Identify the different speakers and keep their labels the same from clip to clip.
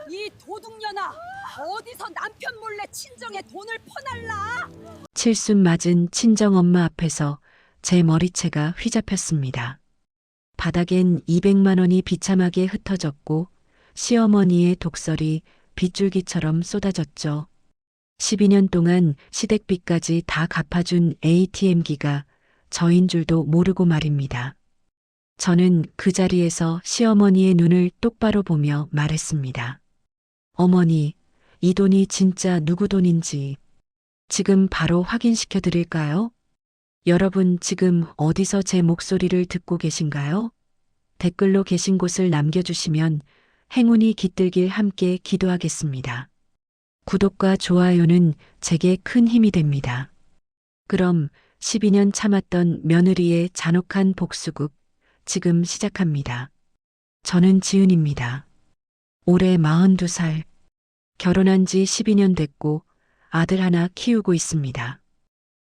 Speaker 1: 이 도둑년아, 어디서 남편 몰래 친정에 돈을 퍼날라?
Speaker 2: 칠순 맞은 친정엄마 앞에서 제 머리채가 휘잡혔습니다. 바닥엔 200만 원이 비참하게 흩어졌고 시어머니의 독설이 빗줄기처럼 쏟아졌죠. 12년 동안 시댁빚까지 다 갚아준 ATM기가 저인 줄도 모르고 말입니다. 저는 그 자리에서 시어머니의 눈을 똑바로 보며 말했습니다. 어머니, 이 돈이 진짜 누구 돈인지 지금 바로 확인시켜 드릴까요? 여러분 지금 어디서 제 목소리를 듣고 계신가요? 댓글로 계신 곳을 남겨주시면 행운이 깃들길 함께 기도하겠습니다. 구독과 좋아요는 제게 큰 힘이 됩니다. 그럼 12년 참았던 며느리의 잔혹한 복수극 지금 시작합니다. 저는 지은입니다. 올해 42살. 결혼한 지 12년 됐고 아들 하나 키우고 있습니다.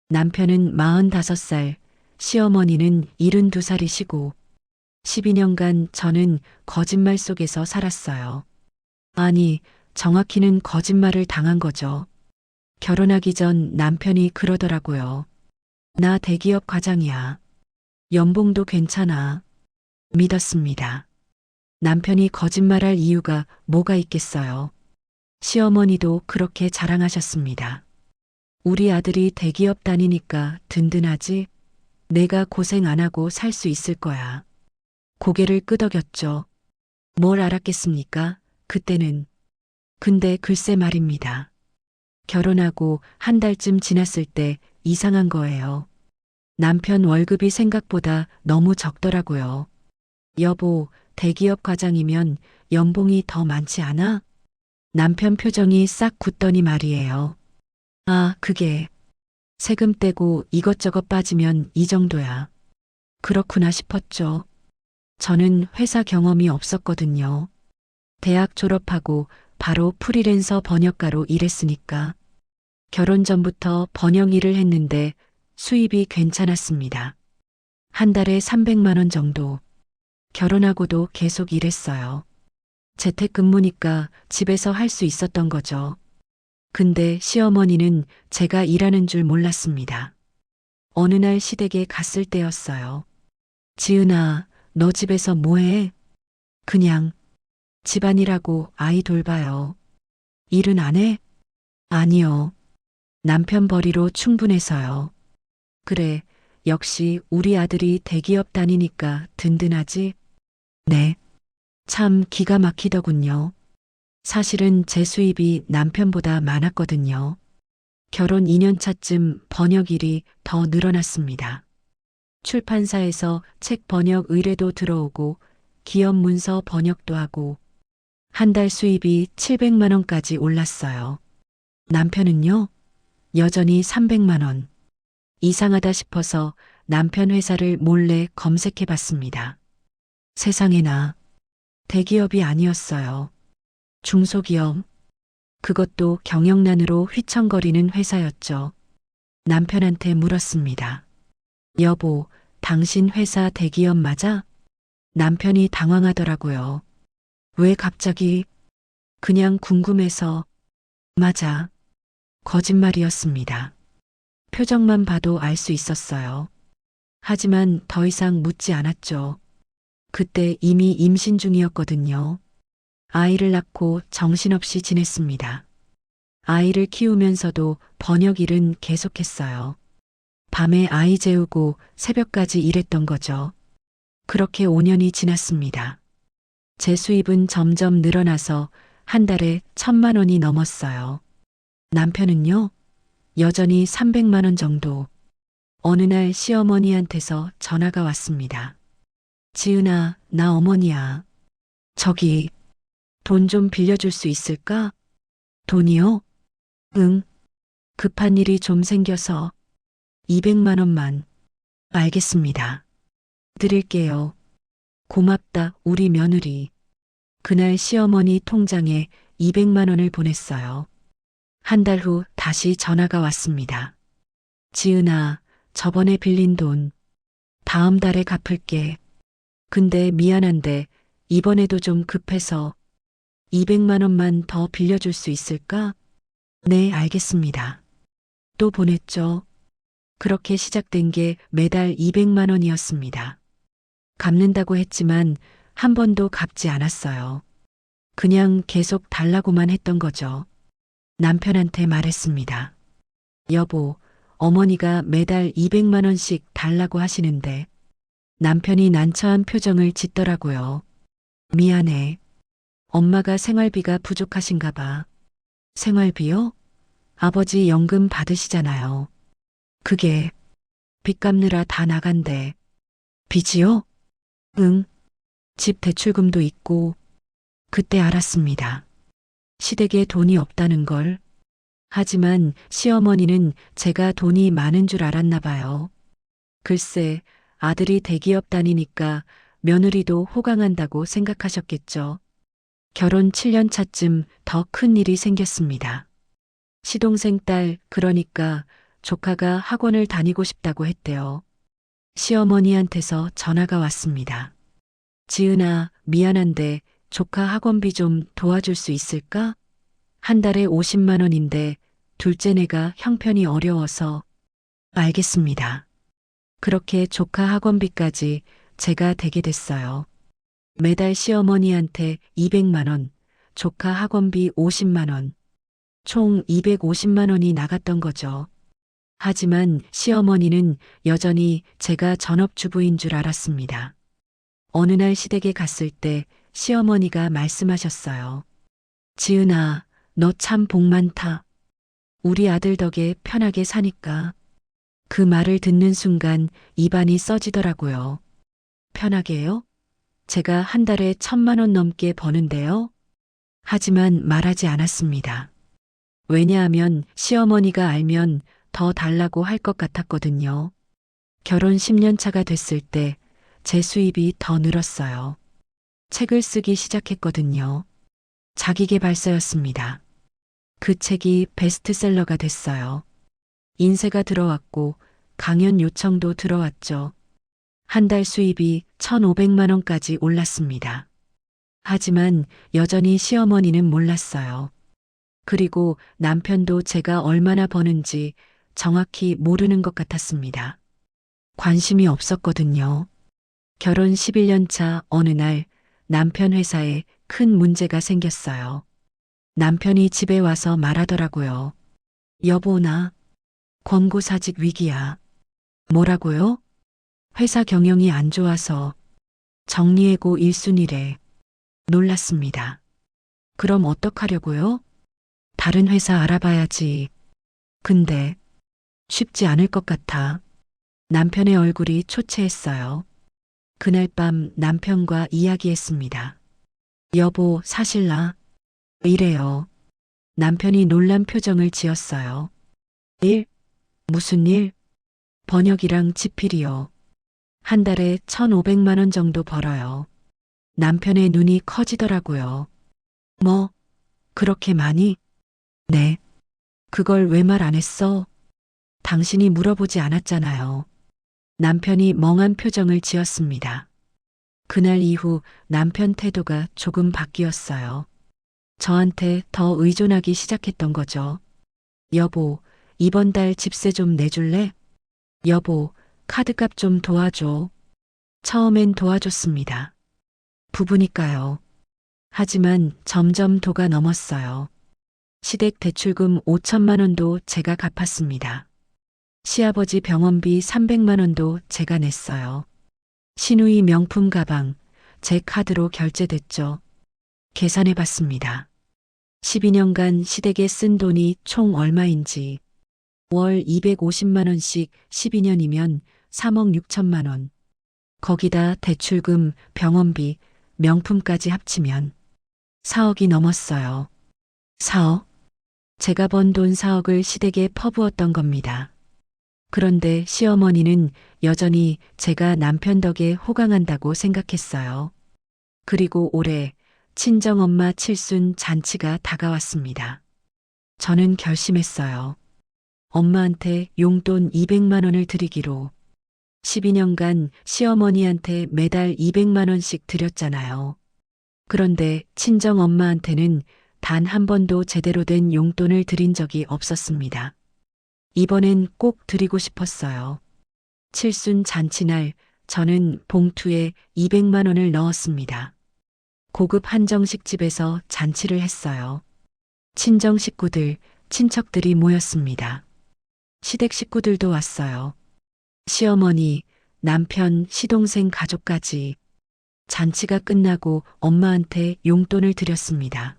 Speaker 2: 남편은 45살, 시어머니는 72살이시고 12년간 저는 거짓말 속에서 살았어요. 아니, 정확히는 거짓말을 당한 거죠. 결혼하기 전 남편이 그러더라고요. 나 대기업 과장이야. 연봉도 괜찮아. 믿었습니다. 남편이 거짓말할 이유가 뭐가 있겠어요. 시어머니도 그렇게 자랑하셨습니다. 우리 아들이 대기업 다니니까 든든하지? 내가 고생 안 하고 살 수 있을 거야. 고개를 끄덕였죠. 뭘 알았겠습니까? 그때는. 근데 글쎄 말입니다. 결혼하고 한 달쯤 지났을 때 이상한 거예요. 남편 월급이 생각보다 너무 적더라고요. 여보, 대기업 과장이면 연봉이 더 많지 않아? 남편 표정이 싹 굳더니 말이에요. 아, 그게 세금 떼고 이것저것 빠지면 이 정도야. 그렇구나 싶었죠. 저는 회사 경험이 없었거든요. 대학 졸업하고 바로 프리랜서 번역가로 일했으니까. 결혼 전부터 번역 일을 했는데 수입이 괜찮았습니다. 한 달에 300만 원 정도. 결혼하고도 계속 일했어요. 재택근무니까 집에서 할 수 있었던 거죠. 근데 시어머니는 제가 일하는 줄 몰랐습니다. 어느 날 시댁에 갔을 때였어요. 지은아, 너 집에서 뭐해? 그냥 집안일하고 아이 돌봐요. 일은 안 해? 아니요. 남편 벌이로 충분해서요. 그래, 역시 우리 아들이 대기업 다니니까 든든하지? 네. 참 기가 막히더군요. 사실은 제 수입이 남편보다 많았거든요. 결혼 2년 차쯤 번역 일이 더 늘어났습니다. 출판사에서 책 번역 의뢰도 들어오고 기업 문서 번역도 하고 한 달 수입이 700만 원까지 올랐어요. 남편은요? 여전히 300만 원. 이상하다 싶어서 남편 회사를 몰래 검색해 봤습니다. 세상에나 대기업이 아니었어요. 중소기업. 그것도 경영난으로 휘청거리는 회사였죠. 남편한테 물었습니다. 여보, 당신 회사 대기업 맞아? 남편이 당황하더라고요. 왜 갑자기? 그냥 궁금해서. 맞아. 거짓말이었습니다. 표정만 봐도 알 수 있었어요. 하지만 더 이상 묻지 않았죠. 그때 이미 임신 중이었거든요. 아이를 낳고 정신없이 지냈습니다. 아이를 키우면서도 번역 일은 계속했어요. 밤에 아이 재우고 새벽까지 일했던 거죠. 그렇게 5년이 지났습니다. 제 수입은 점점 늘어나서 한 달에 1,000만 원이 넘었어요. 남편은요? 여전히 300만 원 정도. 어느 날 시어머니한테서 전화가 왔습니다. 지은아, 나 어머니야. 저기, 돈 좀 빌려줄 수 있을까? 돈이요? 응. 급한 일이 좀 생겨서 200만 원만. 알겠습니다. 드릴게요. 고맙다, 우리 며느리. 그날 시어머니 통장에 200만 원을 보냈어요. 한 달 후 다시 전화가 왔습니다. 지은아, 저번에 빌린 돈 다음 달에 갚을게. 근데 미안한데 이번에도 좀 급해서 200만 원만 더 빌려줄 수 있을까? 네, 알겠습니다. 또 보냈죠. 그렇게 시작된 게 매달 200만 원이었습니다. 갚는다고 했지만 한 번도 갚지 않았어요. 그냥 계속 달라고만 했던 거죠. 남편한테 말했습니다. 여보, 어머니가 매달 200만 원씩 달라고 하시는데 남편이 난처한 표정을 짓더라고요. 미안해. 엄마가 생활비가 부족하신가 봐. 생활비요? 아버지 연금 받으시잖아요. 그게 빚 갚느라 다 나간대. 빚이요? 응. 집 대출금도 있고. 그때 알았습니다. 시댁에 돈이 없다는 걸. 하지만 시어머니는 제가 돈이 많은 줄 알았나 봐요. 글쎄, 아들이 대기업 다니니까 며느리도 호강한다고 생각하셨겠죠. 결혼 7년 차쯤 더 큰 일이 생겼습니다. 시동생 딸, 그러니까 조카가 학원을 다니고 싶다고 했대요. 시어머니한테서 전화가 왔습니다. 지은아, 미안한데 조카 학원비 좀 도와줄 수 있을까? 한 달에 50만 원인데 둘째네가 형편이 어려워서. 알겠습니다. 그렇게 조카 학원비까지 제가 대게 됐어요. 매달 시어머니한테 200만 원, 조카 학원비 50만 원, 총 250만 원이 나갔던 거죠. 하지만 시어머니는 여전히 제가 전업주부인 줄 알았습니다. 어느 날 시댁에 갔을 때 시어머니가 말씀하셨어요. 지은아, 너 참 복 많다. 우리 아들 덕에 편하게 사니까. 그 말을 듣는 순간 입안이 써지더라고요. 편하게요? 제가 한 달에 1,000만 원 넘게 버는데요. 하지만 말하지 않았습니다. 왜냐하면 시어머니가 알면 더 달라고 할 것 같았거든요. 결혼 10년 차가 됐을 때 제 수입이 더 늘었어요. 책을 쓰기 시작했거든요. 자기계발서였습니다. 그 책이 베스트셀러가 됐어요. 인쇄가 들어왔고 강연 요청도 들어왔죠. 한 달 수입이 1,500만 원까지 올랐습니다. 하지만 여전히 시어머니는 몰랐어요. 그리고 남편도 제가 얼마나 버는지 정확히 모르는 것 같았습니다. 관심이 없었거든요. 결혼 11년 차 어느 날 남편 회사에 큰 문제가 생겼어요. 남편이 집에 와서 말하더라고요. 여보, 나 권고사직 위기야. 뭐라고요? 회사 경영이 안 좋아서 정리해고 1순위래. 놀랐습니다. 그럼 어떡하려고요? 다른 회사 알아봐야지. 근데 쉽지 않을 것 같아. 남편의 얼굴이 초췌했어요. 그날 밤 남편과 이야기했습니다. 여보, 사실 나 이래요. 남편이 놀란 표정을 지었어요. 일? 무슨 일? 번역이랑 집필이요. 한 달에 1,500만 원 정도 벌어요. 남편의 눈이 커지더라고요. 뭐, 그렇게 많이? 네. 그걸 왜 말 안 했어? 당신이 물어보지 않았잖아요. 남편이 멍한 표정을 지었습니다. 그날 이후 남편 태도가 조금 바뀌었어요. 저한테 더 의존하기 시작했던 거죠. 여보, 이번 달 집세 좀 내줄래? 여보, 카드값 좀 도와줘. 처음엔 도와줬습니다. 부부니까요. 하지만 점점 도가 넘었어요. 시댁 대출금 5천만 원도 제가 갚았습니다. 시아버지 병원비 300만 원도 제가 냈어요. 시누이 명품 가방, 제 카드로 결제됐죠. 계산해 봤습니다. 12년간 시댁에 쓴 돈이 총 얼마인지. 월 250만 원씩 12년이면 3억 6천만 원. 거기다 대출금, 병원비, 명품까지 합치면 4억이 넘었어요. 4억? 제가 번 돈 4억을 시댁에 퍼부었던 겁니다. 그런데 시어머니는 여전히 제가 남편 덕에 호강한다고 생각했어요. 그리고 올해 친정엄마 칠순 잔치가 다가왔습니다. 저는 결심했어요. 엄마한테 용돈 200만 원을 드리기로. 12년간 시어머니한테 매달 200만 원씩 드렸잖아요. 그런데 친정 엄마한테는 단 한 번도 제대로 된 용돈을 드린 적이 없었습니다. 이번엔 꼭 드리고 싶었어요. 칠순 잔치날 저는 봉투에 200만 원을 넣었습니다. 고급 한정식 집에서 잔치를 했어요. 친정 식구들, 친척들이 모였습니다. 시댁 식구들도 왔어요. 시어머니, 남편, 시동생 가족까지. 잔치가 끝나고 엄마한테 용돈을 드렸습니다.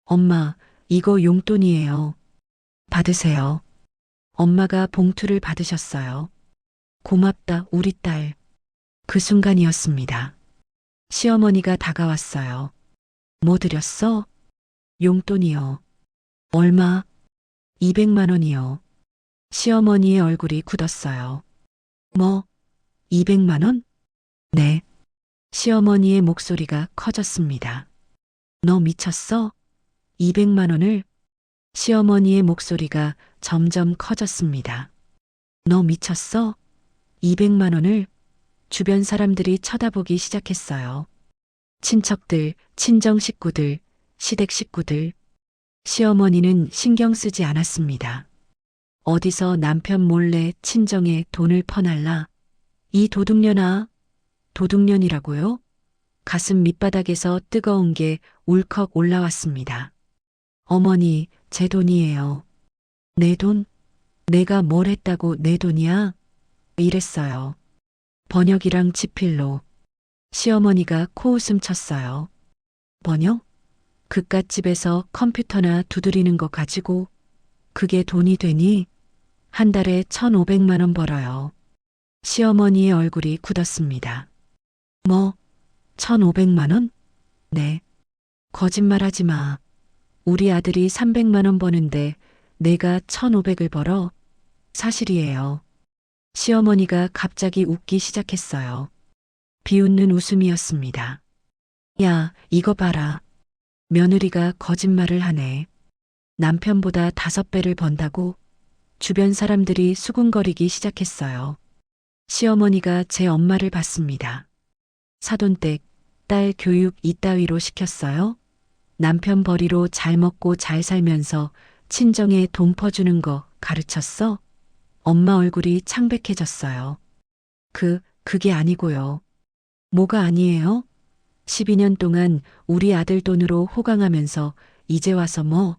Speaker 2: 엄마, 이거 용돈이에요. 받으세요. 엄마가 봉투를 받으셨어요. 고맙다, 우리 딸. 그 순간이었습니다. 시어머니가 다가왔어요. 뭐 드렸어? 용돈이요. 얼마? 200만 원이요. 시어머니의 얼굴이 굳었어요. 뭐? 200만 원? 네. 시어머니의 목소리가 커졌습니다. 너 미쳤어? 200만 원을? 시어머니의 목소리가 점점 커졌습니다. 너 미쳤어? 200만 원을? 주변 사람들이 쳐다보기 시작했어요. 친척들, 친정 식구들, 시댁 식구들. 시어머니는 신경 쓰지 않았습니다. 어디서 남편 몰래 친정에 돈을 퍼날라? 이 도둑년아. 도둑년이라고요? 가슴 밑바닥에서 뜨거운 게 울컥 올라왔습니다. 어머니, 제 돈이에요. 내 돈? 내가 뭘 했다고 내 돈이야? 이랬어요. 번역이랑 지필로. 시어머니가 코웃음 쳤어요. 번역? 그깟집에서 컴퓨터나 두드리는 거 가지고 그게 돈이 되니? 한 달에 1,500만 원 벌어요. 시어머니의 얼굴이 굳었습니다. 뭐? 1,500만 원? 네. 거짓말하지 마. 우리 아들이 300만 원 버는데 내가 1,500을 벌어? 사실이에요. 시어머니가 갑자기 웃기 시작했어요. 비웃는 웃음이었습니다. 야, 이거 봐라. 며느리가 거짓말을 하네. 남편보다 5배를 번다고? 주변 사람들이 수군거리기 시작했어요. 시어머니가 제 엄마를 봤습니다. 사돈댁, 딸 교육 이따위로 시켰어요? 남편 벌이로 잘 먹고 잘 살면서 친정에 돈 퍼주는 거 가르쳤어? 엄마 얼굴이 창백해졌어요. 그게 아니고요. 뭐가 아니에요? 12년 동안 우리 아들 돈으로 호강하면서 이제 와서 뭐?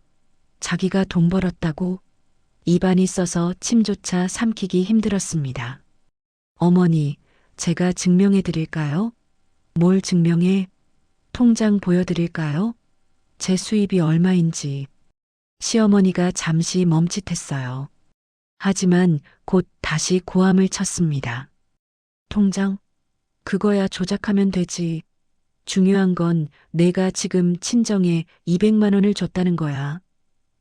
Speaker 2: 자기가 돈 벌었다고? 입안이 써서 침조차 삼키기 힘들었습니다. 어머니, 제가 증명해 드릴까요? 뭘 증명해? 통장 보여드릴까요? 제 수입이 얼마인지. 시어머니가 잠시 멈칫했어요. 하지만 곧 다시 고함을 쳤습니다. 통장? 그거야 조작하면 되지. 중요한 건 내가 지금 친정에 200만 원을 줬다는 거야.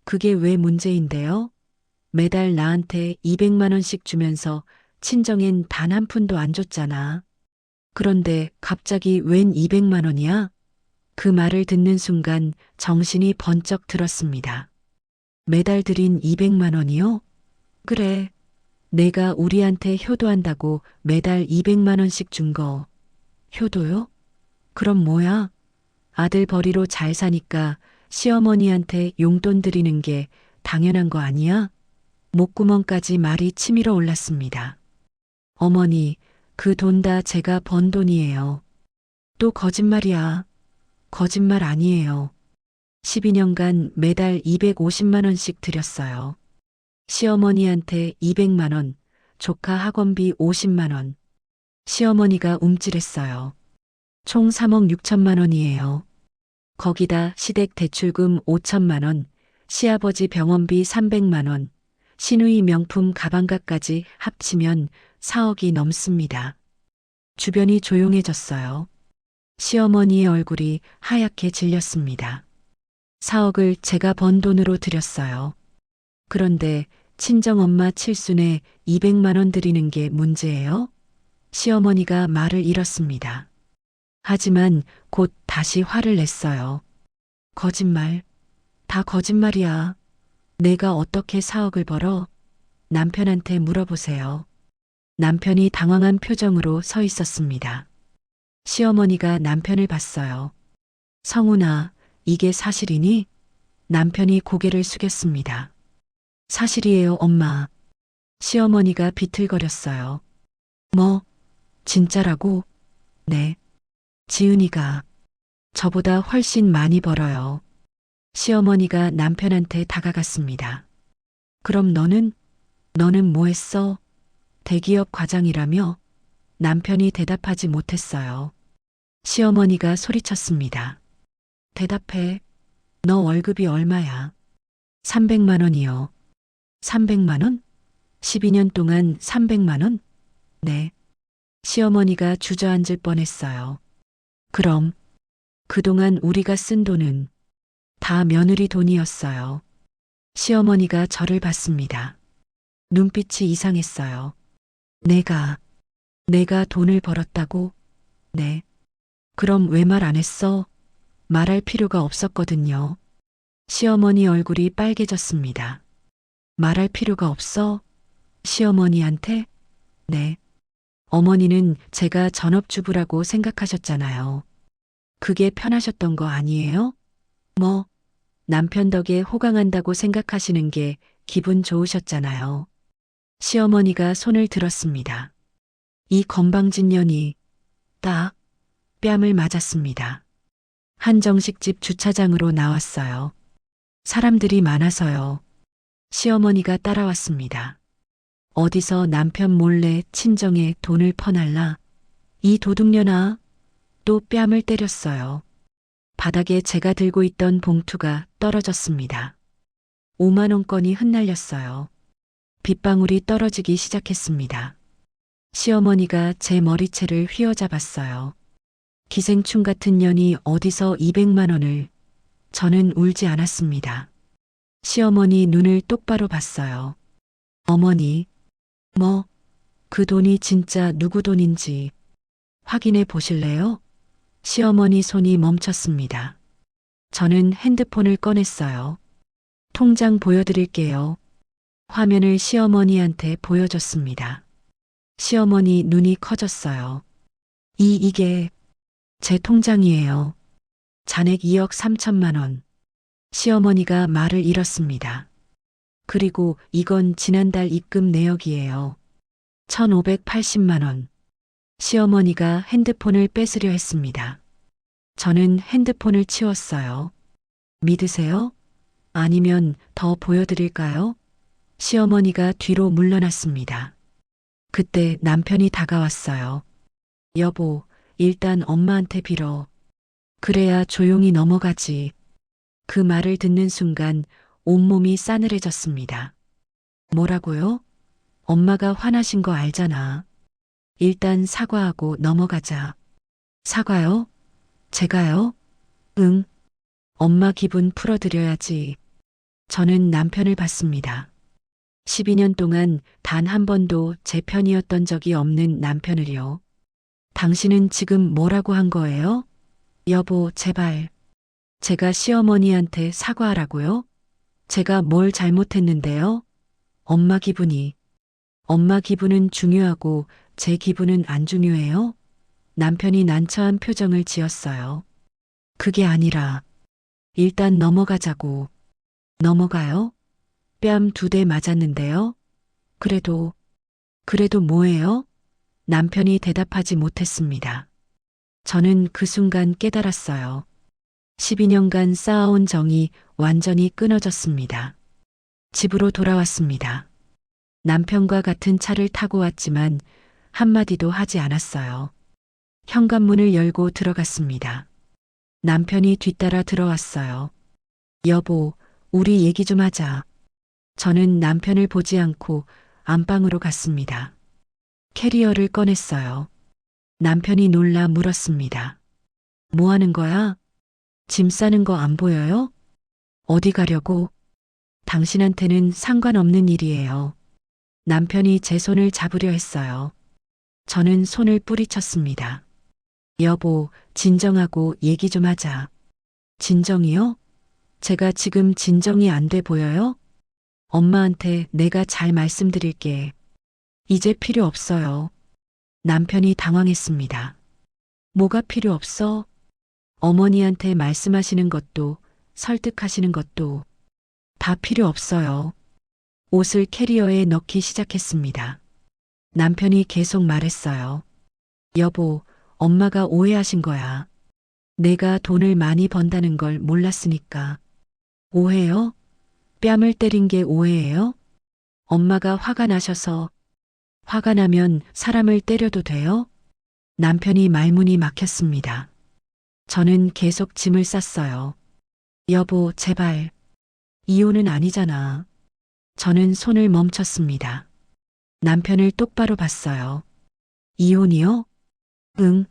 Speaker 2: 그게 왜 문제인데요? 매달 나한테 200만 원씩 주면서 친정엔 단 한 푼도 안 줬잖아. 그런데 갑자기 웬 200만 원이야? 그 말을 듣는 순간 정신이 번쩍 들었습니다. 매달 드린 200만 원이요? 그래. 내가 우리한테 효도한다고 매달 200만 원씩 준 거. 효도요? 그럼 뭐야? 아들 벌이로 잘 사니까 시어머니한테 용돈 드리는 게 당연한 거 아니야? 목구멍까지 말이 치밀어 올랐습니다. 어머니, 그 돈 다 제가 번 돈이에요. 또 거짓말이야. 거짓말 아니에요. 12년간 매달 250만 원씩 드렸어요. 시어머니한테 200만 원, 조카 학원비 50만 원. 시어머니가 움찔했어요. 총 3억 6천만 원이에요. 거기다 시댁 대출금 5천만 원, 시아버지 병원비 300만 원, 시누이 명품 가방가까지 합치면 4억이 넘습니다. 주변이 조용해졌어요. 시어머니의 얼굴이 하얗게 질렸습니다. 4억을 제가 번 돈으로 드렸어요. 그런데 친정엄마 칠순에 200만 원 드리는 게 문제예요? 시어머니가 말을 잃었습니다. 하지만 곧 다시 화를 냈어요. 거짓말. 다 거짓말이야. 내가 어떻게 4억을 벌어? 남편한테 물어보세요. 남편이 당황한 표정으로 서 있었습니다. 시어머니가 남편을 봤어요. 성훈아, 이게 사실이니? 남편이 고개를 숙였습니다. 사실이에요, 엄마. 시어머니가 비틀거렸어요. 뭐, 진짜라고? 네. 지은이가 저보다 훨씬 많이 벌어요. 시어머니가 남편한테 다가갔습니다. 그럼 너는 뭐 했어? 대기업 과장이라며? 남편이 대답하지 못했어요. 시어머니가 소리쳤습니다. 대답해. 너 월급이 얼마야? 300만 원이요. 300만 원? 12년 동안 300만 원? 네. 시어머니가 주저앉을 뻔했어요. 그럼 그동안 우리가 쓴 돈은 다 며느리 돈이었어요. 시어머니가 저를 봤습니다. 눈빛이 이상했어요. 내가 돈을 벌었다고? 네. 그럼 왜 말 안 했어? 말할 필요가 없었거든요. 시어머니 얼굴이 빨개졌습니다. 말할 필요가 없어? 시어머니한테? 네. 어머니는 제가 전업주부라고 생각하셨잖아요. 그게 편하셨던 거 아니에요? 뭐, 남편 덕에 호강한다고 생각하시는 게 기분 좋으셨잖아요. 시어머니가 손을 들었습니다. 이 건방진 년이 딱 뺨을 맞았습니다. 한정식집 주차장으로 나왔어요. 사람들이 많아서요. 시어머니가 따라왔습니다. 어디서 남편 몰래 친정에 돈을 퍼날라? 이 도둑년아. 또 뺨을 때렸어요. 바닥에 제가 들고 있던 봉투가 떨어졌습니다. 5만 원권이 흩날렸어요. 빗방울이 떨어지기 시작했습니다. 시어머니가 제 머리채를 휘어잡았어요. 기생충 같은 년이 어디서 200만 원을. 저는 울지 않았습니다. 시어머니 눈을 똑바로 봤어요. 어머니, 뭐, 그 돈이 진짜 누구 돈인지 확인해 보실래요? 시어머니 손이 멈췄습니다. 저는 핸드폰을 꺼냈어요. 통장 보여드릴게요. 화면을 시어머니한테 보여줬습니다. 시어머니 눈이 커졌어요. 이게 제 통장이에요. 잔액 2억 3천만 원. 시어머니가 말을 잃었습니다. 그리고 이건 지난달 입금 내역이에요. 1,580만 원. 시어머니가 핸드폰을 뺏으려 했습니다. 저는 핸드폰을 치웠어요. 믿으세요? 아니면 더 보여드릴까요? 시어머니가 뒤로 물러났습니다. 그때 남편이 다가왔어요. 여보, 일단 엄마한테 빌어. 그래야 조용히 넘어가지. 그 말을 듣는 순간 온몸이 싸늘해졌습니다. 뭐라고요? 엄마가 화나신 거 알잖아. 일단 사과하고 넘어가자. 사과요? 제가요? 응. 엄마 기분 풀어드려야지. 저는 남편을 봤습니다. 12년 동안 단 한 번도 제 편이었던 적이 없는 남편을요. 당신은 지금 뭐라고 한 거예요? 여보, 제발. 제가 시어머니한테 사과하라고요? 제가 뭘 잘못했는데요? 엄마 기분은 중요하고 제 기분은 안 중요해요? 남편이 난처한 표정을 지었어요. 그게 아니라 일단 넘어가자고. 넘어가요? 뺨 2대 맞았는데요? 그래도 뭐예요? 남편이 대답하지 못했습니다. 저는 그 순간 깨달았어요. 12년간 쌓아온 정이 완전히 끊어졌습니다. 집으로 돌아왔습니다. 남편과 같은 차를 타고 왔지만 한마디도 하지 않았어요. 현관문을 열고 들어갔습니다. 남편이 뒤따라 들어왔어요. 여보, 우리 얘기 좀 하자. 저는 남편을 보지 않고 안방으로 갔습니다. 캐리어를 꺼냈어요. 남편이 놀라 물었습니다. 뭐 하는 거야? 짐 싸는 거 안 보여요? 어디 가려고? 당신한테는 상관없는 일이에요. 남편이 제 손을 잡으려 했어요. 저는 손을 뿌리쳤습니다. 여보, 진정하고 얘기 좀 하자. 진정이요? 제가 지금 진정이 안 돼 보여요? 엄마한테 내가 잘 말씀드릴게. 이제 필요 없어요. 남편이 당황했습니다. 뭐가 필요 없어? 어머니한테 말씀하시는 것도 설득하시는 것도 다 필요 없어요. 옷을 캐리어에 넣기 시작했습니다. 남편이 계속 말했어요. 여보, 엄마가 오해하신 거야. 내가 돈을 많이 번다는 걸 몰랐으니까. 오해요? 뺨을 때린 게 오해예요? 엄마가 화가 나셔서 화가 나면 사람을 때려도 돼요? 남편이 말문이 막혔습니다. 저는 계속 짐을 쌌어요. 여보, 제발. 이혼은 아니잖아. 저는 손을 멈췄습니다. 남편을 똑바로 봤어요. 이혼이요? 응.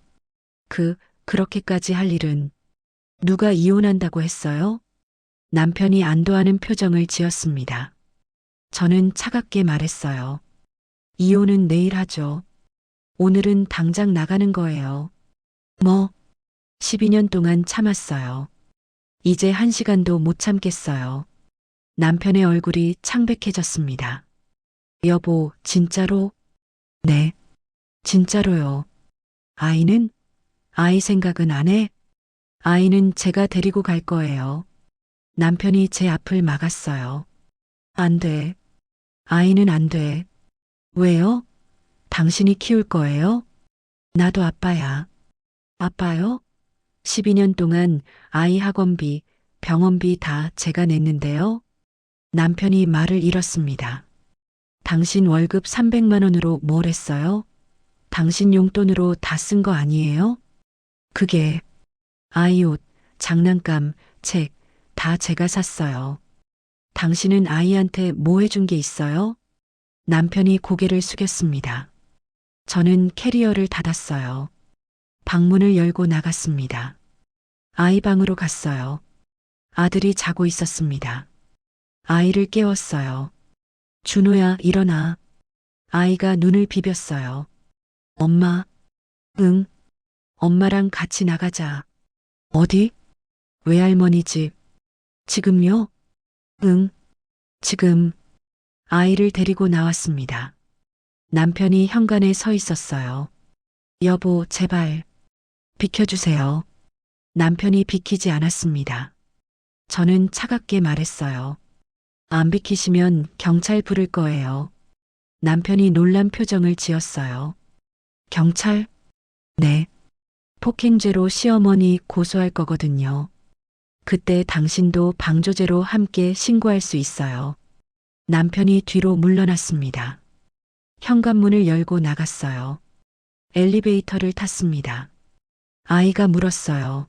Speaker 2: 그렇게까지 할 일은. 누가 이혼한다고 했어요? 남편이 안도하는 표정을 지었습니다. 저는 차갑게 말했어요. 이혼은 내일 하죠. 오늘은 당장 나가는 거예요. 뭐? 12년 동안 참았어요. 이제 1시간도 못 참겠어요. 남편의 얼굴이 창백해졌습니다. 여보, 진짜로? 네. 진짜로요. 아이는? 아이 생각은 안 해? 아이는 제가 데리고 갈 거예요. 남편이 제 앞을 막았어요. 안 돼. 아이는 안 돼. 왜요? 당신이 키울 거예요? 나도 아빠야. 아빠요? 12년 동안 아이 학원비, 병원비 다 제가 냈는데요. 남편이 말을 잃었습니다. 당신 월급 300만 원으로 뭘 했어요? 당신 용돈으로 다 쓴 거 아니에요? 그게 아이 옷, 장난감, 책, 다 제가 샀어요. 당신은 아이한테 뭐 해준 게 있어요? 남편이 고개를 숙였습니다. 저는 캐리어를 닫았어요. 방문을 열고 나갔습니다. 아이 방으로 갔어요. 아들이 자고 있었습니다. 아이를 깨웠어요. 준호야, 일어나. 아이가 눈을 비볐어요. 엄마, 응, 엄마랑 같이 나가자. 어디? 외할머니 집. 지금요? 응, 지금. 아이를 데리고 나왔습니다. 남편이 현관에 서 있었어요. 여보, 제발. 비켜주세요. 남편이 비키지 않았습니다. 저는 차갑게 말했어요. 안 비키시면 경찰 부를 거예요. 남편이 놀란 표정을 지었어요. 경찰? 네. 폭행죄로 시어머니 고소할 거거든요. 그때 당신도 방조제로 함께 신고할 수 있어요. 남편이 뒤로 물러났습니다. 현관문을 열고 나갔어요. 엘리베이터를 탔습니다. 아이가 물었어요.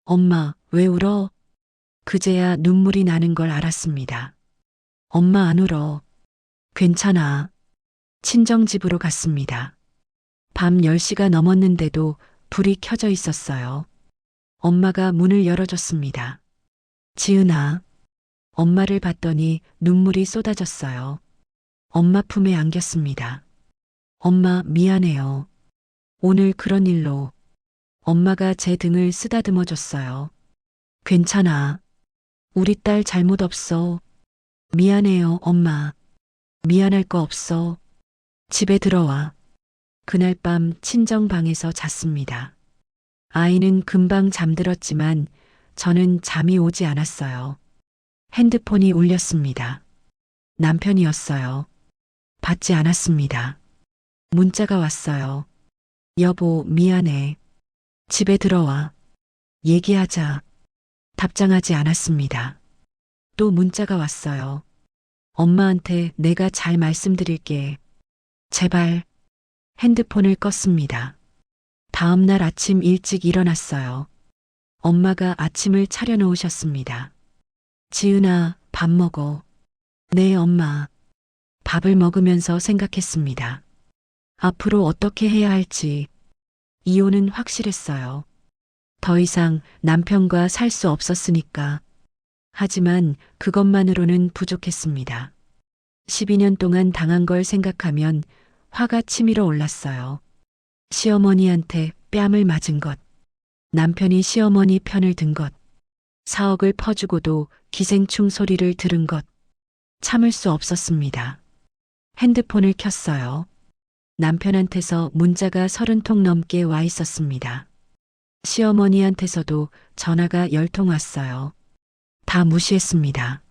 Speaker 2: 엄마, 왜 울어? 그제야 눈물이 나는 걸 알았습니다. 엄마 안 울어. 괜찮아. 친정집으로 갔습니다. 밤 10시가 넘었는데도 불이 켜져 있었어요. 엄마가 문을 열어줬습니다. 지은아. 엄마를 봤더니 눈물이 쏟아졌어요. 엄마 품에 안겼습니다. 엄마, 미안해요. 오늘 그런 일로. 엄마가 제 등을 쓰다듬어 줬어요. 괜찮아. 우리 딸 잘못 없어. 미안해요, 엄마. 미안할 거 없어. 집에 들어와. 그날 밤 친정방에서 잤습니다. 아이는 금방 잠들었지만 저는 잠이 오지 않았어요. 핸드폰이 울렸습니다. 남편이었어요. 받지 않았습니다. 문자가 왔어요. 여보, 미안해. 집에 들어와. 얘기하자. 답장하지 않았습니다. 또 문자가 왔어요. 엄마한테 내가 잘 말씀드릴게. 제발. 핸드폰을 껐습니다. 다음 날 아침 일찍 일어났어요. 엄마가 아침을 차려 놓으셨습니다. 지은아, 밥 먹어. 네, 엄마. 밥을 먹으면서 생각했습니다. 앞으로 어떻게 해야 할지. 이혼은 확실했어요. 더 이상 남편과 살 수 없었으니까. 하지만 그것만으로는 부족했습니다. 12년 동안 당한 걸 생각하면 화가 치밀어 올랐어요. 시어머니한테 뺨을 맞은 것, 남편이 시어머니 편을 든 것, 4억을 퍼주고도 기생충 소리를 들은 것, 참을 수 없었습니다. 핸드폰을 켰어요. 남편한테서 문자가 30통 넘게 와 있었습니다. 시어머니한테서도 전화가 10통 왔어요. 다 무시했습니다.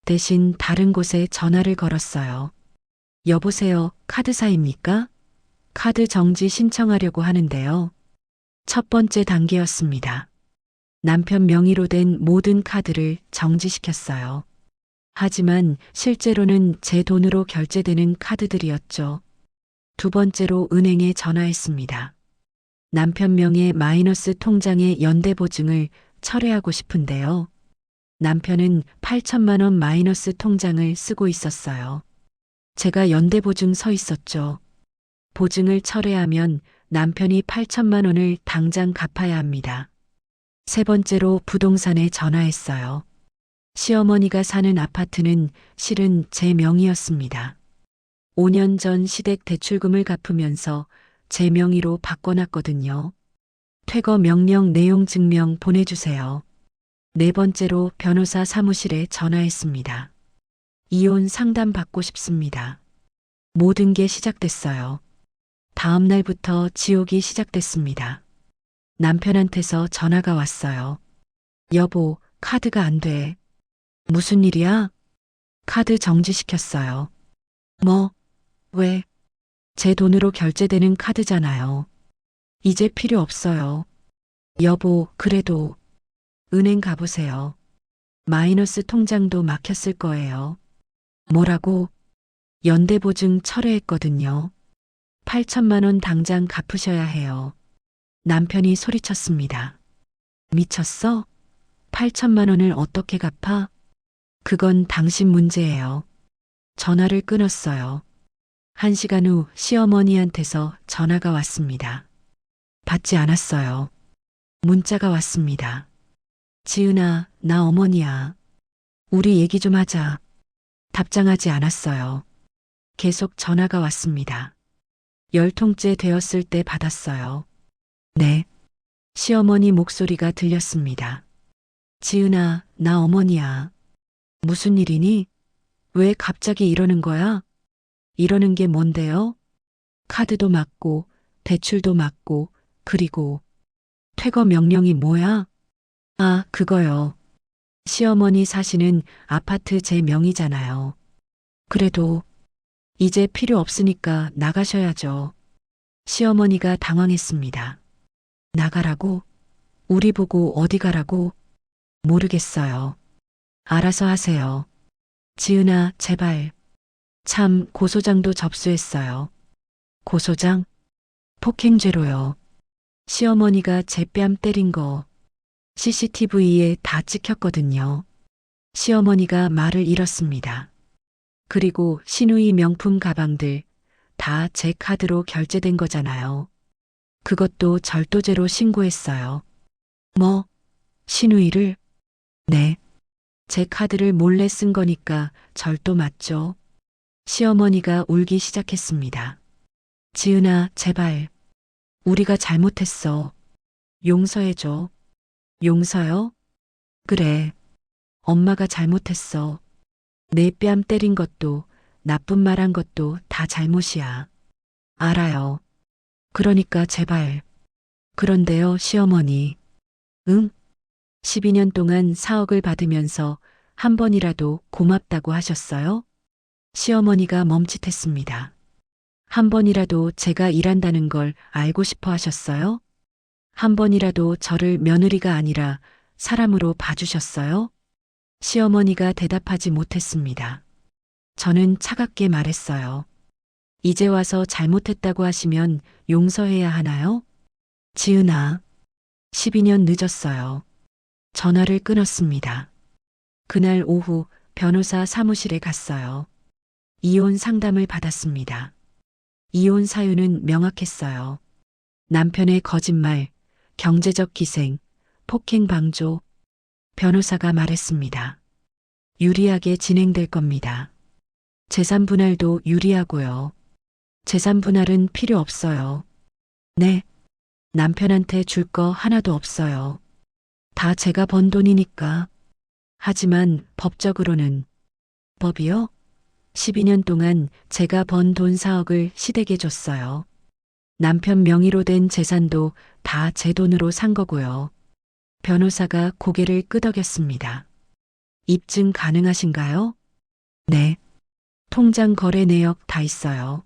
Speaker 2: 대신 다른 곳에 전화를 걸었어요. 여보세요, 카드사입니까? 카드 정지 신청하려고 하는데요. 첫 번째 단계였습니다. 남편 명의로 된 모든 카드를 정지시켰어요. 하지만 실제로는 제 돈으로 결제되는 카드들이었죠. 두 번째로 은행에 전화했습니다. 남편 명의 마이너스 통장의 연대보증을 철회하고 싶은데요. 남편은 8천만 원 마이너스 통장을 쓰고 있었어요. 제가 연대보증 서 있었죠. 보증을 철회하면 남편이 8천만 원을 당장 갚아야 합니다. 세 번째로 부동산에 전화했어요. 시어머니가 사는 아파트는 실은 제 명의였습니다. 5년 전 시댁 대출금을 갚으면서 제 명의로 바꿔놨거든요. 퇴거 명령 내용 증명 보내주세요. 네 번째로 변호사 사무실에 전화했습니다. 이혼 상담 받고 싶습니다. 모든 게 시작됐어요. 다음 날부터 지옥이 시작됐습니다. 남편한테서 전화가 왔어요. 여보, 카드가 안 돼. 무슨 일이야? 카드 정지시켰어요. 뭐? 왜? 제 돈으로 결제되는 카드잖아요. 이제 필요 없어요. 여보, 그래도 은행 가보세요. 마이너스 통장도 막혔을 거예요. 뭐라고? 연대보증 철회했거든요. 8천만 원 당장 갚으셔야 해요. 남편이 소리쳤습니다. 미쳤어? 8천만 원을 어떻게 갚아? 그건 당신 문제예요. 전화를 끊었어요. 1시간 후 시어머니한테서 전화가 왔습니다. 받지 않았어요. 문자가 왔습니다. 지은아, 나 어머니야. 우리 얘기 좀 하자. 답장하지 않았어요. 계속 전화가 왔습니다. 10통째 되었을 때 받았어요. 네. 시어머니 목소리가 들렸습니다. 지은아, 나 어머니야. 무슨 일이니? 왜 갑자기 이러는 거야? 이러는 게 뭔데요? 카드도 막고, 대출도 막고, 그리고 퇴거 명령이 뭐야? 아, 그거요. 시어머니 사시는 아파트 제 명의잖아요. 그래도 이제 필요 없으니까 나가셔야죠. 시어머니가 당황했습니다. 나가라고? 우리 보고 어디 가라고? 모르겠어요. 알아서 하세요. 지은아, 제발. 참, 고소장도 접수했어요. 고소장? 폭행죄로요. 시어머니가 제 뺨 때린 거 CCTV에 다 찍혔거든요. 시어머니가 말을 잃었습니다. 그리고 시누이 명품 가방들 다 제 카드로 결제된 거잖아요. 그것도 절도죄로 신고했어요. 뭐? 시누이를? 네. 제 카드를 몰래 쓴 거니까 절도 맞죠? 시어머니가 울기 시작했습니다. 지은아, 제발. 우리가 잘못했어. 용서해줘. 용서요? 그래. 엄마가 잘못했어. 내 뺨 때린 것도 나쁜 말 한 것도 다 잘못이야. 알아요. 그러니까 제발. 그런데요, 시어머니. 응? 12년 동안 4억을 받으면서 한 번이라도 고맙다고 하셨어요? 시어머니가 멈칫했습니다. 한 번이라도 제가 일한다는 걸 알고 싶어 하셨어요? 한 번이라도 저를 며느리가 아니라 사람으로 봐주셨어요? 시어머니가 대답하지 못했습니다. 저는 차갑게 말했어요. 이제 와서 잘못했다고 하시면 용서해야 하나요? 지은아, 12년 늦었어요. 전화를 끊었습니다. 그날 오후 변호사 사무실에 갔어요. 이혼 상담을 받았습니다. 이혼 사유는 명확했어요. 남편의 거짓말, 경제적 기생, 폭행 방조. 변호사가 말했습니다. 유리하게 진행될 겁니다. 재산 분할도 유리하고요. 재산 분할은 필요 없어요. 네. 남편한테 줄 거 하나도 없어요. 다 제가 번 돈이니까. 하지만 법적으로는. 법이요? 12년 동안 제가 번 돈 4억을 시댁에 줬어요. 남편 명의로 된 재산도 다 제 돈으로 산 거고요. 변호사가 고개를 끄덕였습니다. 입증 가능하신가요? 네. 통장 거래 내역 다 있어요.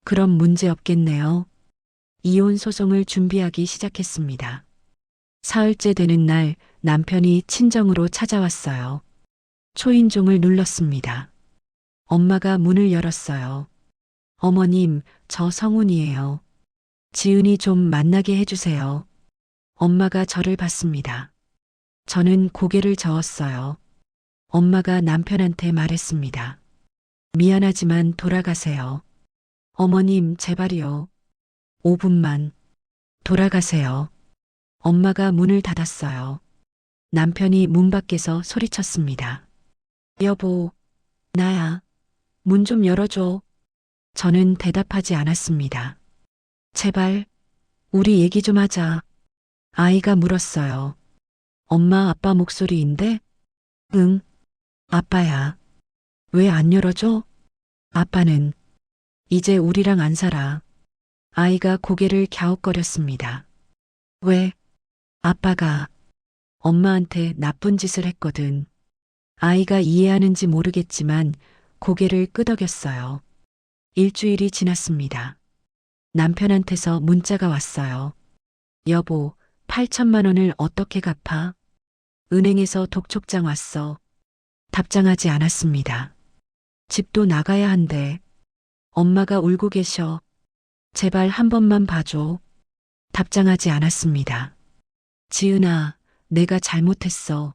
Speaker 2: 그럼 문제 없겠네요. 이혼 소송을 준비하기 시작했습니다. 사흘째 되는 날 남편이 친정으로 찾아왔어요. 초인종을 눌렀습니다. 엄마가 문을 열었어요. 어머님, 저 성훈이에요. 지은이 좀 만나게 해주세요. 엄마가 저를 봤습니다. 저는 고개를 저었어요. 엄마가 남편한테 말했습니다. 미안하지만 돌아가세요. 어머님, 제발이요. 5분만. 돌아가세요. 엄마가 문을 닫았어요. 남편이 문 밖에서 소리쳤습니다. 여보, 나야. 문 좀 열어줘. 저는 대답하지 않았습니다. 제발, 우리 얘기 좀 하자. 아이가 물었어요. 엄마, 아빠 목소리인데? 응, 아빠야. 왜 안 열어줘? 아빠는 이제 우리랑 안 살아. 아이가 고개를 갸웃거렸습니다. 왜? 아빠가 엄마한테 나쁜 짓을 했거든. 아이가 이해하는지 모르겠지만 고개를 끄덕였어요. 일주일이 지났습니다. 남편한테서 문자가 왔어요. 여보, 8천만 원을 어떻게 갚아? 은행에서 독촉장 왔어. 답장하지 않았습니다. 집도 나가야 한대. 엄마가 울고 계셔. 제발 한 번만 봐줘. 답장하지 않았습니다. 지은아, 내가 잘못했어.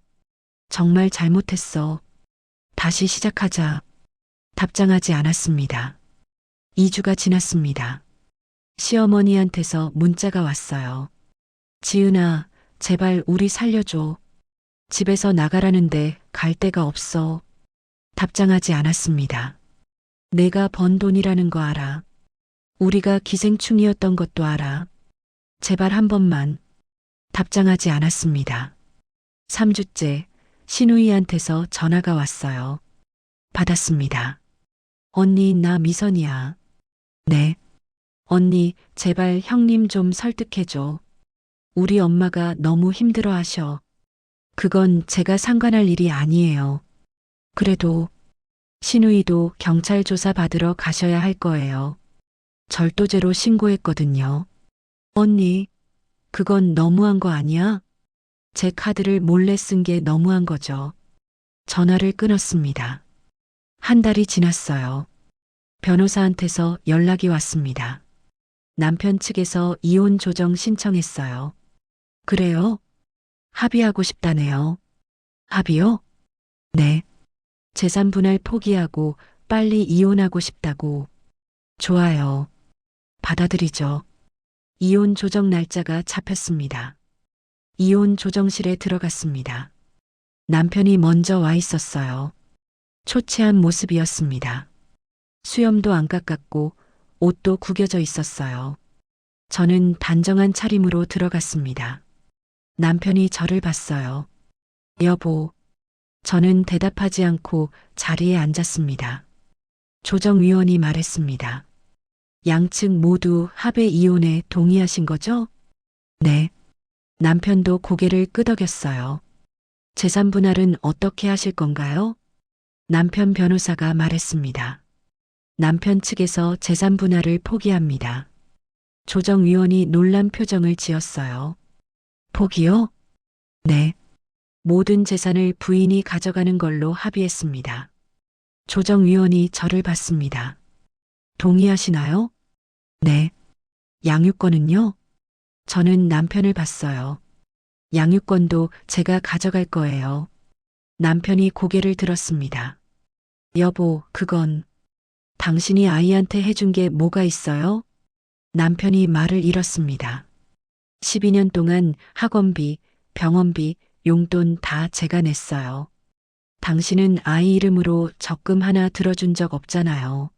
Speaker 2: 정말 잘못했어. 다시 시작하자. 답장하지 않았습니다. 2주가 지났습니다. 시어머니한테서 문자가 왔어요. 지은아, 제발 우리 살려줘. 집에서 나가라는데 갈 데가 없어. 답장하지 않았습니다. 내가 번 돈이라는 거 알아. 우리가 기생충이었던 것도 알아. 제발 한 번만. 답장하지 않았습니다. 3주째 신우이한테서 전화가 왔어요. 받았습니다. 언니, 나 미선이야. 네. 언니, 제발 형님 좀 설득해줘. 우리 엄마가 너무 힘들어 하셔. 그건 제가 상관할 일이 아니에요. 그래도 신우이도 경찰 조사 받으러 가셔야 할 거예요. 절도죄로 신고했거든요. 언니, 그건 너무한 거 아니야? 제 카드를 몰래 쓴 게 너무한 거죠. 전화를 끊었습니다. 한 달이 지났어요. 변호사한테서 연락이 왔습니다. 남편 측에서 이혼 조정 신청했어요. 그래요? 합의하고 싶다네요. 합의요? 네. 재산 분할 포기하고 빨리 이혼하고 싶다고. 좋아요. 받아들이죠. 이혼 조정 날짜가 잡혔습니다. 이혼 조정실에 들어갔습니다. 남편이 먼저 와 있었어요. 초췌한 모습이었습니다. 수염도 안 깎았고 옷도 구겨져 있었어요. 저는 단정한 차림으로 들어갔습니다. 남편이 저를 봤어요. 여보. 저는 대답하지 않고 자리에 앉았습니다. 조정위원이 말했습니다. 양측 모두 합의 이혼에 동의하신 거죠? 네. 남편도 고개를 끄덕였어요. 재산 분할은 어떻게 하실 건가요? 남편 변호사가 말했습니다. 남편 측에서 재산 분할을 포기합니다. 조정위원이 놀란 표정을 지었어요. 포기요? 네. 모든 재산을 부인이 가져가는 걸로 합의했습니다. 조정위원이 저를 봤습니다. 동의하시나요? 네. 양육권은요? 저는 남편을 봤어요. 양육권도 제가 가져갈 거예요. 남편이 고개를 들었습니다. 여보, 그건 당신이 아이한테 해준 게 뭐가 있어요? 남편이 말을 잃었습니다. 12년 동안 학원비, 병원비, 용돈 다 제가 냈어요. 당신은 아이 이름으로 적금 하나 들어준 적 없잖아요.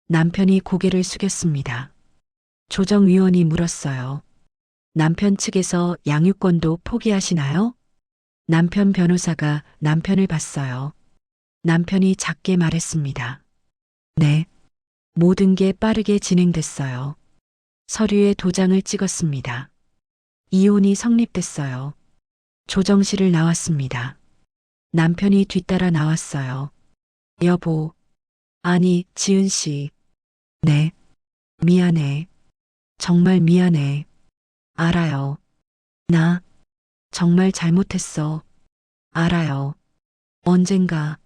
Speaker 2: 남편이 고개를 숙였습니다. 조정위원이 물었어요. 남편 측에서 양육권도 포기하시나요? 남편 변호사가 남편을 봤어요. 남편이 작게 말했습니다. 네. 모든 게 빠르게 진행됐어요. 서류에 도장을 찍었습니다. 이혼이 성립됐어요. 조정실을 나왔습니다. 남편이 뒤따라 나왔어요. 여보. 아니, 지은 씨. 네. 미안해. 정말 미안해. 알아요. 나 정말 잘못했어. 알아요. 언젠가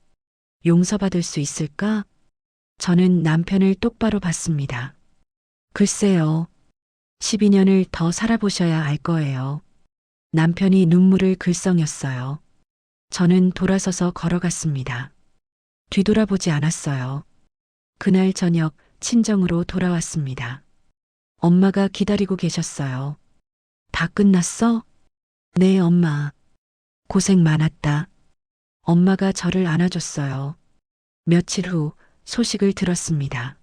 Speaker 2: 용서받을 수 있을까? 저는 남편을 똑바로 봤습니다. 글쎄요. 12년을 더 살아보셔야 알 거예요. 남편이 눈물을 글썽였어요. 저는 돌아서서 걸어갔습니다. 뒤돌아보지 않았어요. 그날 저녁 친정으로 돌아왔습니다. 엄마가 기다리고 계셨어요. 다 끝났어? 네, 엄마. 고생 많았다. 엄마가 저를 안아줬어요. 며칠 후 소식을 들었습니다.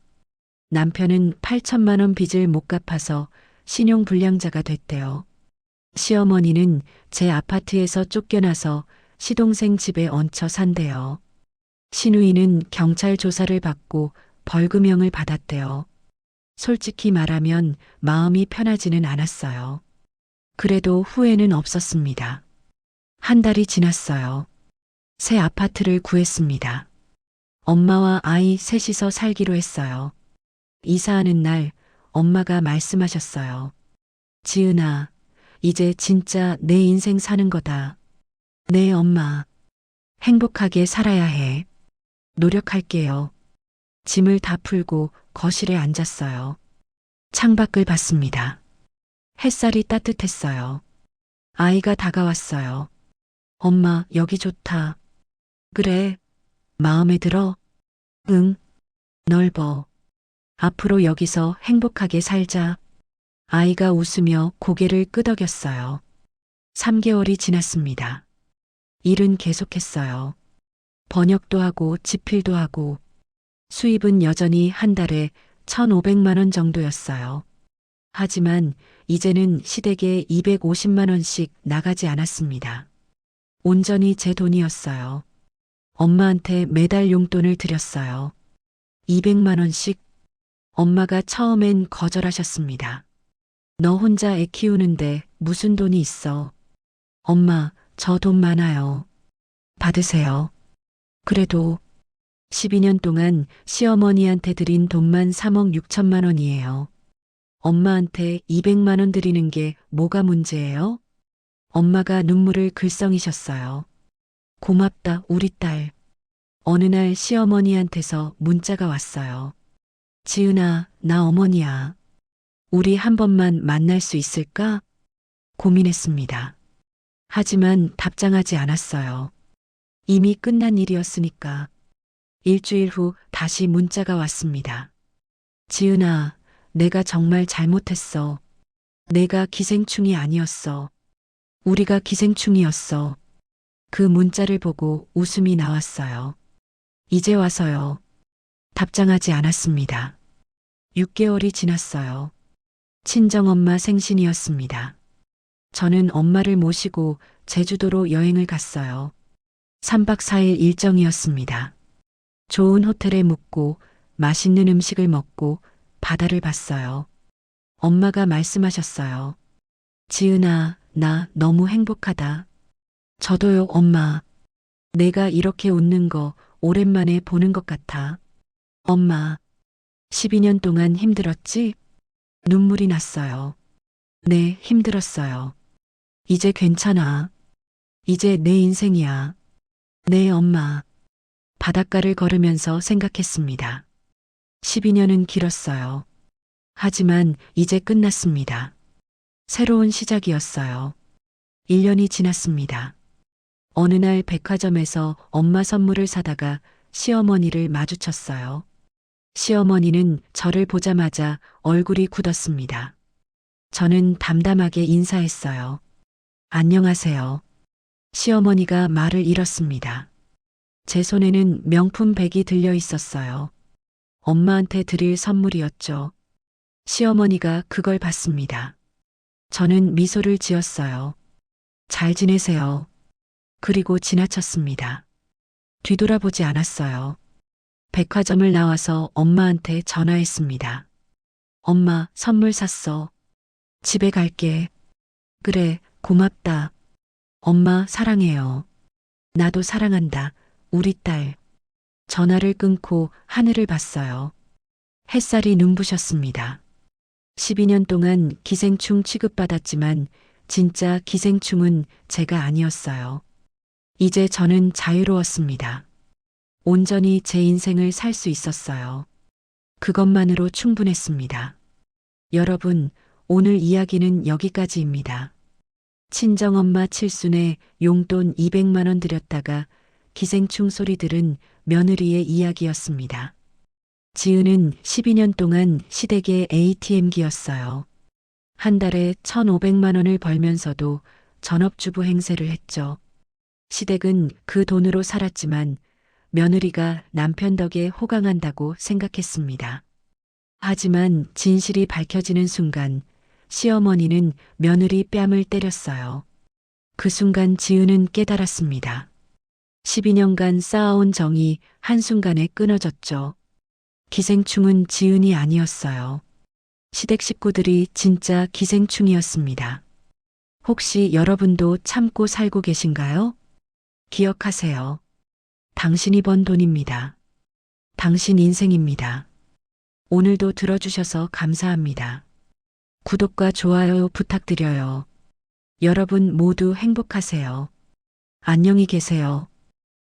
Speaker 2: 남편은 8천만 원 빚을 못 갚아서 신용불량자가 됐대요. 시어머니는 제 아파트에서 쫓겨나서 시동생 집에 얹혀 산대요. 시누이는 경찰 조사를 받고 벌금형을 받았대요. 솔직히 말하면 마음이 편하지는 않았어요. 그래도 후회는 없었습니다. 한 달이 지났어요. 새 아파트를 구했습니다. 엄마와 아이 셋이서 살기로 했어요. 이사하는 날 엄마가 말씀하셨어요. 지은아, 이제 진짜 내 인생 사는 거다. 네, 엄마. 행복하게 살아야 해. 노력할게요. 짐을 다 풀고 거실에 앉았어요. 창밖을 봤습니다. 햇살이 따뜻했어요. 아이가 다가왔어요. 엄마, 여기 좋다. 그래. 마음에 들어? 응. 넓어. 앞으로 여기서 행복하게 살자. 아이가 웃으며 고개를 끄덕였어요. 3개월이 지났습니다. 일은 계속했어요. 번역도 하고 집필도 하고 수입은 여전히 한 달에 1,500만 원 정도였어요. 하지만 이제는 시댁에 250만 원씩 나가지 않았습니다. 온전히 제 돈이었어요. 엄마한테 매달 용돈을 드렸어요. 200만 원씩. 엄마가 처음엔 거절하셨습니다. 너 혼자 애 키우는데 무슨 돈이 있어. 엄마, 저 돈 많아요. 받으세요. 그래도 12년 동안 시어머니한테 드린 돈만 3억 6천만 원이에요. 엄마한테 200만 원 드리는 게 뭐가 문제예요? 엄마가 눈물을 글썽이셨어요. 고맙다, 우리 딸. 어느 날 시어머니한테서 문자가 왔어요. 지은아, 나 어머니야. 우리 한 번만 만날 수 있을까? 고민했습니다. 하지만 답장하지 않았어요. 이미 끝난 일이었으니까. 일주일 후 다시 문자가 왔습니다. 지은아, 내가 정말 잘못했어. 내가 기생충이 아니었어. 우리가 기생충이었어. 그 문자를 보고 웃음이 나왔어요. 이제 와서요. 답장하지 않았습니다. 6개월이 지났어요. 친정엄마 생신이었습니다. 저는 엄마를 모시고 제주도로 여행을 갔어요. 3박 4일 일정이었습니다. 좋은 호텔에 묵고 맛있는 음식을 먹고 바다를 봤어요. 엄마가 말씀하셨어요. 지은아, 나 너무 행복하다. 저도요, 엄마. 내가 이렇게 웃는 거 오랜만에 보는 것 같아. 엄마, 12년 동안 힘들었지? 눈물이 났어요. 네, 힘들었어요. 이제 괜찮아. 이제 내 인생이야. 네, 엄마. 바닷가를 걸으면서 생각했습니다. 12년은 길었어요. 하지만 이제 끝났습니다. 새로운 시작이었어요. 1년이 지났습니다. 어느 날 백화점에서 엄마 선물을 사다가 시어머니를 마주쳤어요. 시어머니는 저를 보자마자 얼굴이 굳었습니다. 저는 담담하게 인사했어요. 안녕하세요. 시어머니가 말을 잃었습니다. 제 손에는 명품 백이 들려 있었어요. 엄마한테 드릴 선물이었죠. 시어머니가 그걸 봤습니다. 저는 미소를 지었어요. 잘 지내세요. 그리고 지나쳤습니다. 뒤돌아보지 않았어요. 백화점을 나와서 엄마한테 전화했습니다. 엄마, 선물 샀어. 집에 갈게. 그래, 고맙다. 엄마, 사랑해요. 나도 사랑한다. 우리 딸. 전화를 끊고 하늘을 봤어요. 햇살이 눈부셨습니다. 12년 동안 기생충 취급받았지만 진짜 기생충은 제가 아니었어요. 이제 저는 자유로웠습니다. 온전히 제 인생을 살 수 있었어요. 그것만으로 충분했습니다. 여러분, 오늘 이야기는 여기까지입니다. 친정엄마 칠순에 용돈 200만 원 드렸다가 기생충 소리 들은 며느리의 이야기였습니다. 지은은 12년 동안 시댁의 ATM기였어요. 한 달에 1,500만 원을 벌면서도 전업주부 행세를 했죠. 시댁은 그 돈으로 살았지만 며느리가 남편 덕에 호강한다고 생각했습니다. 하지만 진실이 밝혀지는 순간 시어머니는 며느리 뺨을 때렸어요. 그 순간 지은은 깨달았습니다. 12년간 쌓아온 정이 한순간에 끊어졌죠. 기생충은 지은이 아니었어요. 시댁 식구들이 진짜 기생충이었습니다. 혹시 여러분도 참고 살고 계신가요? 기억하세요. 당신이 번 돈입니다. 당신 인생입니다. 오늘도 들어주셔서 감사합니다. 구독과 좋아요 부탁드려요. 여러분 모두 행복하세요. 안녕히 계세요.